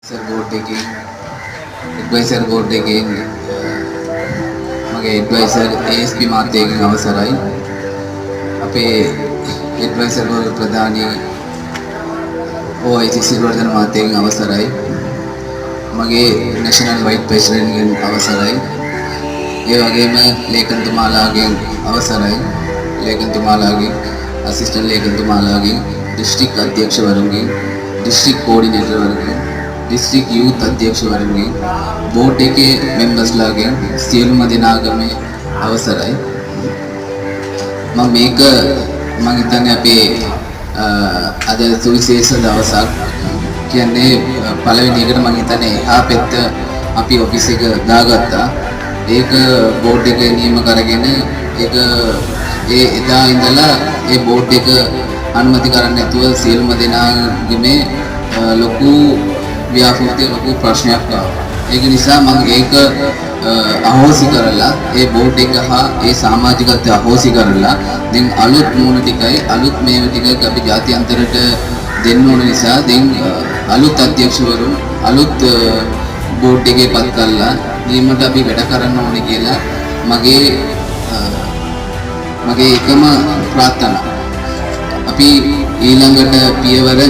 Advisor board එකෙන් මගේ advisor ASP මාත්‍යයෙන් අවසරයි. අපේ advisor board ප්‍රධානී OIC සිල්වර්ධන මාත්‍යයෙන් අවසරයි. මගේ national vice president ගෙන් අවසරයි. ඒ වගේම ලේකම්තුමාලාගෙන් අවසරයි. ලේකම්තුමාලාගෙන් assistant ලේකම්තුමාලාගෙන් district අධ්‍යක්ෂවරුන්ගෙන් district coordinator වරුන්ගෙන් डिस्ट्रिक्ट यूथ अध्यक्ष वर्गे बोर्ड के मेंबर्स लागे सियलुम दिनागमे අවසරයි මම මේක මම හිතන්නේ අපේ අද සුවිශේෂ දවසක් කියන්නේ පළවෙනි එකට මම හිතන්නේ එහා පැත්ත අපි ඔෆිස් එක දාගත්තා ඒක බෝඩ් එක නියම කරගෙන ඒක ඒ එදා ඉඳලා ඒ බෝඩ් එක අනුමැති කරන්නේ නැතුව සියලුම දෙනාගේ ලොකු ව්‍යාපෘතිය ලොකු ප්‍රශ්නයක් ආවා. ඒක නිසා මම ඒක අහෝසි කරලා ඒ බෝඩ් එක හා ඒ සමාජිකත්වය අහෝසි කරලා දැන් අලුත් මූණ ටිකයි අලුත් මේව ටිකක් අපි ජාත්‍යන්තරයට දෙන්න ඕන නිසා දැන් අලුත් අධ්‍යක්ෂවරුන් අලුත් බෝඩ් එකේ පත් කළා ඊමට අපි වැඩ කරන්න ඕනේ කියලා මගේ එකම ප්‍රාර්ථනාව. අපි ඊළඟට පියවර